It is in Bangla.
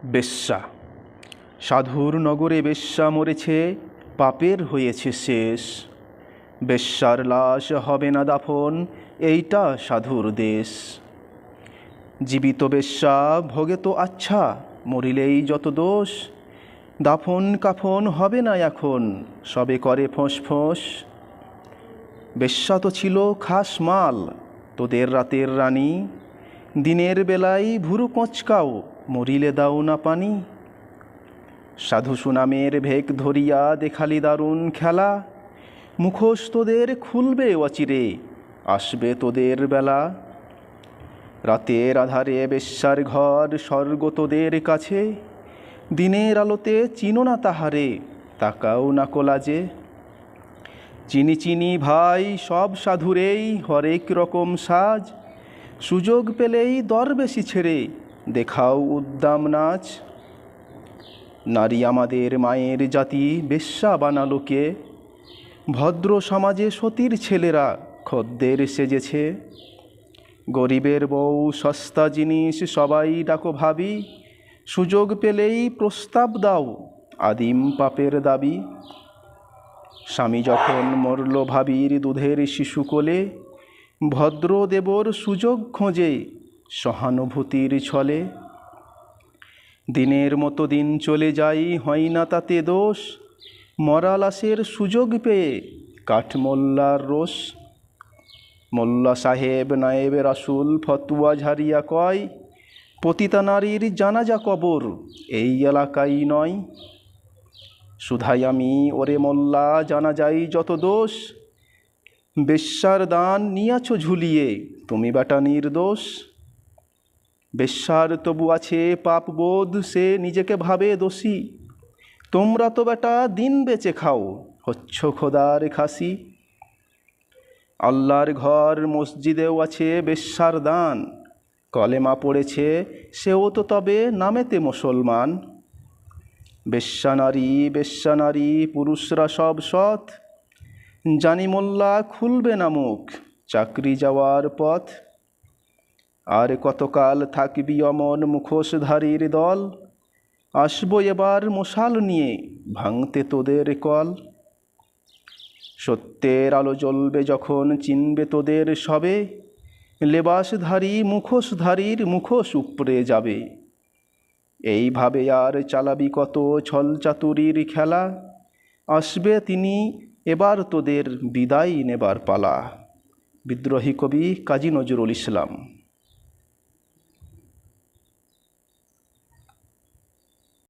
বেশ্যা। সাধুর নগরে বেশ্যা মরেছে, পাপের হয়েছে শেষ। বেশ্যার লাশ হবে না দাফন, এইটা সাধুর দেশ। জীবিত বেশ্যা ভোগে তো আচ্ছা, মরিলেই যত দোষ। দাফন কাফন হবে না এখন, সবে করে ফোঁস ফোঁস। বেশ্যা তো ছিল খাস মাল, তোদের রাতের রানী। দিনের বেলায় ভুরু কোঁচকাও, মরিলে দাও না পানি। সাধু সুনামের ভেক ধরিয়া দেখালি দারুণ খেলা। মুখোশ তোদের খুলবে অচিরে, আসবে তোদের বেলা। রাতের আধারে বেশ্যার ঘর, স্বর্গ তোদের কাছে। দিনের আলোতে চিনো না তাহারে, তাকাও না কোলাজে। চিনি চিনি ভাই সব সাধুরেই হরেক রকম সাজ। সুযোগ পেলেই দরবেশি ছেড়ে দেখাও উদ্দাম নাচ। নারী আমাদের মায়ের জাতি, বেশ্যা বানালোকে। ভদ্র সমাজে সতীর ছেলেরা খদ্দের সেজেছে। গরিবের বউ সস্তা জিনিস সবাই ডাকো ভাবি। সুযোগ পেলেই প্রস্তাব দাও, আদিম পাপের দাবি। স্বামী যখন মরল ভাবির দুধের শিশু কোলে, ভদ্র দেবর সুযোগ খোঁজে সহানুভূতির ছলে। দিনের মতো দিন চলে যাই, হয় না তাতে দোষ। মরা লাশের সুযোগ পেয়ে কাঠমোল্লার রোষ। মোল্লা সাহেব নায়েবে রাসুল ফতুয়া ঝারিয়া কয়, পতিতা নারীর জানাজা কবর এই এলাকায় নয়। শুধাই আমি ওরে মোল্লা, জানা যাই যত দোষ। বেশ্যার দান নিয়াছ ঝুলিয়ে, তুমি বেটা নির্দোষ। বেশ্যার তবু আছে পাপবোধ, সে নিজেকে ভাবে দোষী। তোমরা তো বেটা দিন বেচে খাও, হচ্ছ খোদার খাসি। আল্লাহর ঘর মসজিদেও আছে বেশ্যার দান। কলেমা পড়েছে সেও তো তবে নামেতে মুসলমান। বেশ্যা নারী পুরুষরা সব সৎ। জানি মোল্লা খুলবে না মুখ, চাকরি যাওয়ার পথ। আর কতকাল থাকবি অমন মুখোশধারীর দল। আসবো এবার মশাল নিয়ে ভাঙতে তোদের কল। সত্যের আলো জ্বলবে যখন চিনবে তোদের সবে। লেবাসধারী মুখোশধারীর মুখোশ উপড়ে যাবে। এইভাবে আর চালাবি কত ছল চাতুরির খেলা। আসবে তিনি, এবার তোদের বিদায় নেবার পালা। বিদ্রোহী কবি কাজী নজরুল ইসলাম।